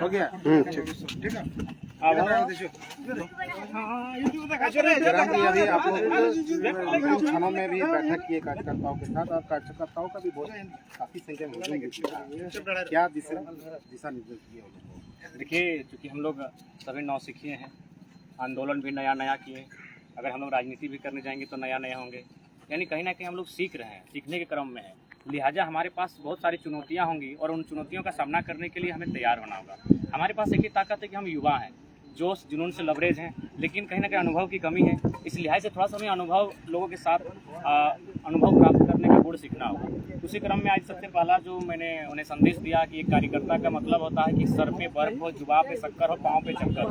हो गया। ठीक है। जयराम जी, अभी आप लोग थानों में भी बैठक किए कार्यकर्ताओं के साथ, और कार्यकर्ताओं का भी बहुत काफी संख्या में हुजूम, क्या दिशा निर्देश दिए? देखिए, चूँकि हम लोग सभी नौसिखिए हैं, आंदोलन भी नया नया किए। अगर हम लोग राजनीति भी करने जाएंगे तो नया नया होंगे, यानी कहीं ना कहीं हम लोग सीख रहे हैं, सीखने के क्रम में है। लिहाजा हमारे पास बहुत सारी चुनौतियां होंगी और उन चुनौतियों का सामना करने के लिए हमें तैयार होना होगा। हमारे पास एक ही ताकत है कि हम युवा हैं, जोश जुनून से लबरेज हैं, लेकिन कहीं ना कहीं अनुभव की कमी है। इस लिहाज से थोड़ा सा हमें अनुभव लोगों के साथ अनुभव प्राप्त करने का गुण सीखना होगा। उसी क्रम में आज सबसे पहला जो मैंने उन्हें संदेश दिया कि एक कार्यकर्ता का मतलब होता है कि सर पे बर्फ हो, जुबान पे शक्कर हो, पाँव पे चक्कर हो।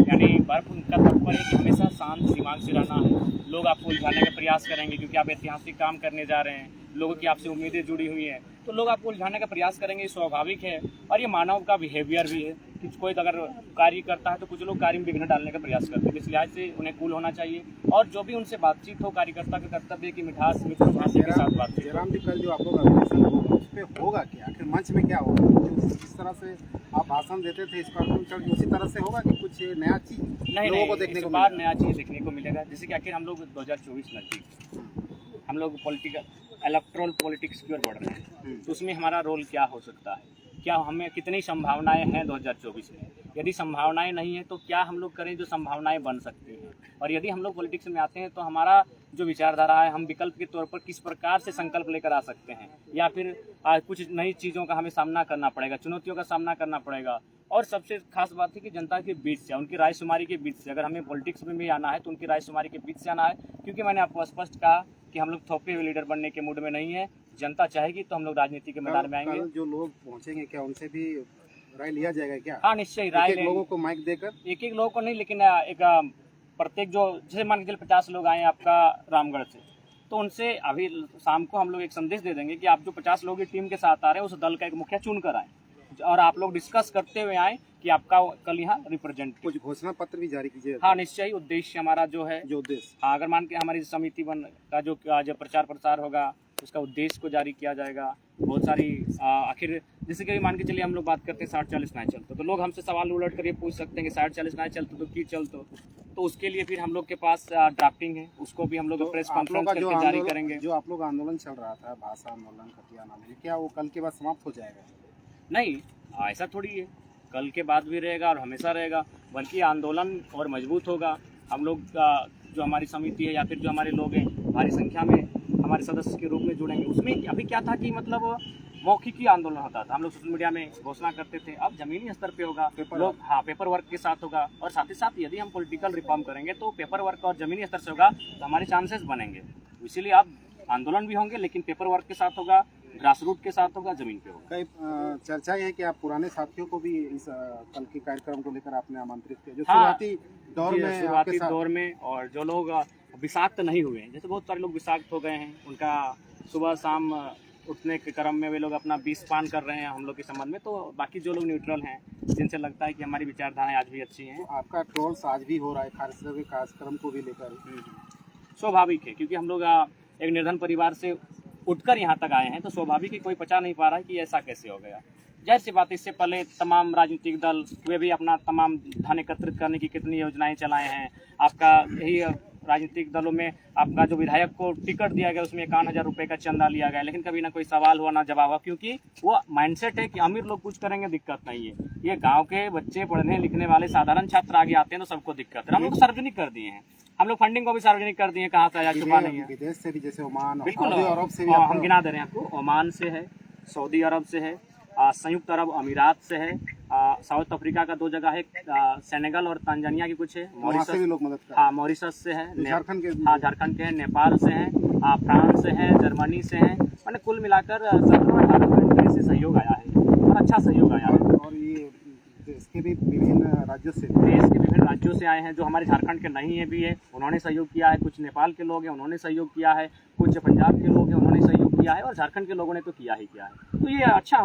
यानी बर्फ उनका तात्पर्य है कि हमेशा शांत दिमाग से रहना है। लोग आपको उलझाने का प्रयास करेंगे क्योंकि आप ऐतिहासिक काम करने जा रहे हैं, लोगों की आपसे उम्मीदें जुड़ी हुई हैं, तो लोग आपको उलझाने का प्रयास करेंगे, ये स्वाभाविक है और ये मानव का बिहेवियर भी है कि कोई अगर कार्य करता है तो कुछ लोग कार्य में विघ्न डालने का प्रयास करते हैं। इस लिहाज से उन्हें कूल होना चाहिए और जो भी उनसे बातचीत हो, कार्यकर्ता का कर्तव्य की मिठास मित्र भाषा के साथ बातचीत। जयराम जी, कल जो आप लोग अधिवेशन होगा उस पर होगा क्या? आखिर मंच में क्या होगा? जिस तरह से आप भाषण देते थे इस पर उसी तरह से होगा कि कुछ नया चीज लोगों को देखने को बार नया चीज़ देखने को मिलेगा? जैसे कि आखिर हम लोग 2024 नजदीक, हम लोग पॉलिटिकल इलेक्ट्रल पॉलिटिक्स की ओर बढ़ रहे हैं, तो उसमें हमारा रोल क्या हो सकता है? क्या हमें कितनी संभावनाएं हैं 2024 में? यदि संभावनाएं नहीं है तो क्या हम लोग करें जो संभावनाएं बन सकती हैं? और यदि हम लोग पॉलिटिक्स में आते हैं तो हमारा जो विचारधारा है, हम विकल्प के तौर पर किस प्रकार से संकल्प लेकर आ सकते हैं, या फिर कुछ नई चीज़ों का हमें सामना करना पड़ेगा, चुनौतियों का सामना करना पड़ेगा। और सबसे खास बात है कि जनता के बीच से, उनकी रायशुमारी के बीच से, अगर हमें पॉलिटिक्स में भी आना है तो उनकी रायशुमारी के बीच से आना है। क्योंकि मैंने आपको स्पष्ट कहा कि हम लोग थोपे हुए लीडर बनने के मूड में नहीं है। जनता चाहेगी तो हम लोग राजनीति के मैदान में आएंगे। जो लोग पहुंचेंगे क्या उनसे भी राय लिया जाएगा क्या? हाँ, निश्चय राय लोगों को माइक देकर, एक लोगों को नहीं, लेकिन एक प्रत्येक जो, जैसे मान के चलिए 50 लोग आए आपका रामगढ़ से, तो उनसे अभी शाम को हम लोग एक संदेश दे देंगे कि आप जो 50 लोगों की टीम के साथ आ रहे हैं उस दल का एक मुखिया चुन कर आए और आप लोग डिस्कस करते हुए आए कि आपका कल यहाँ रिप्रेजेंट। कुछ घोषणा पत्र भी जारी कीजिए। हाँ, निश्चय। उद्देश्य हमारा जो है, हाँ, अगर मान के हमारी समिति का जो प्रचार प्रसार होगा उसका उद्देश्य को जारी किया जाएगा। बहुत सारी आखिर जैसे कि मान के चलिए हम लोग बात करते हैं 60-40 नहीं चलते, तो लोग हमसे सवाल उलट कर ये पूछ सकते हैं कि 60-40 नहीं चलते तो की चलते, तो उसके लिए फिर हम लोग के पास ड्राफ्टिंग है, उसको भी हम लोग प्रेस कॉन्फ्रेंस करके जारी करेंगे। जो आप लोग आंदोलन चल रहा था, भाषा आंदोलन, खतियान आंदोलन, क्या वो कल के बाद समाप्त हो जाएगा? नहीं, ऐसा थोड़ी है, कल के बाद भी रहेगा और हमेशा रहेगा, बल्कि आंदोलन और मजबूत होगा। हम लोग जो हमारी समिति है या फिर जो हमारे लोग हैं भारी संख्या में हमारे सदस्य के रूप में जुड़ेंगे। उसमें अभी क्या था कि मतलब मौखिक ही आंदोलन होता था, हम लोग सोशल मीडिया में घोषणा करते थे। अब जमीनी स्तर पे होगा, लोग पेपर वर्क के साथ होगा, और साथ ही साथ यदि हम पॉलिटिकल रिफॉर्म करेंगे तो पेपर वर्क और जमीनी स्तर से होगा तो हमारे चांसेस बनेंगे। इसीलिए आप आंदोलन भी होंगे लेकिन पेपर वर्क के साथ होगा, ग्रास रूट के साथ होगा, जमीन पे होगा। कई चर्चा है कि आप पुराने साथियों को भी इस कल के कार्यक्रम को लेकर आपने आमंत्रित किया, जो शुरुआती दौर में, और जो लोग विषाक्त नहीं हुए, जैसे बहुत सारे लोग विषाक्त हो गए हैं, उनका सुबह शाम उठने के क्रम में वे लोग अपना विष पान कर रहे हैं हम लोग के संबंध में, तो बाकी जो लोग न्यूट्रल हैं, जिनसे लगता है कि हमारी विचारधाराएं आज भी अच्छी हैं। तो आपका ट्रोल्स आज भी हो रहा है खासकर के कार्यक्रम को भी लेकर? स्वाभाविक है, क्योंकि हम लोग एक निर्धन परिवार से उठकर यहाँ तक आए हैं, तो स्वाभाविक ही कोई पचा नहीं पा रहा है कि ऐसा कैसे हो गया। जाहिर सी बात है, इससे पहले तमाम राजनीतिक दल वे भी अपना तमाम धन एकत्रित करने की कितनी योजनाएं चलाए हैं। आपका यही राजनीतिक दलों में आपका जो विधायक को टिकट दिया गया उसमें 51,000 रुपये का चंदा लिया गया, लेकिन कभी ना कोई सवाल हुआ ना जवाब हुआ, क्योंकि वो माइंडसेट है कि अमीर लोग कुछ करेंगे दिक्कत नहीं है, ये गांव के बच्चे पढ़ने लिखने वाले साधारण छात्र आगे आते हैं तो सबको दिक्कत है। हम लोग सार्वजनिक कर दिए हैं, हम लोग फंडिंग को भी सार्वजनिक कर दिए, कहाँ से आया छुपा नहीं है। विदेश से भी, जैसे ओमान, बिल्कुल, अरब से भी हम गिना दे रहे हैं आपको। ओमान से है, सऊदी अरब से है, संयुक्त अरब अमीरात से है, साउथ अफ्रीका का 2 जगह है, सेनेगल और तंजानिया की कुछ है, मॉरिशस भी लोग मदद कर, हाँ मॉरिशस से है, झारखंड के हैं, नेपाल से हैं, फ्रांस से है, जर्मनी से हैं, मैंने कुल मिलाकर 17-18 कंट्री से सहयोग आया है और अच्छा सहयोग आया है। और ये देश के भी विभिन्न राज्यों से आए हैं, जो हमारे झारखंड के नहीं है भी है, उन्होंने सहयोग किया है। कुछ नेपाल के लोग हैं, उन्होंने सहयोग किया है। कुछ पंजाब के लोग हैं, उन्होंने सहयोग किया है, और झारखंड के लोगों ने तो किया ही किया है। तो ये अच्छा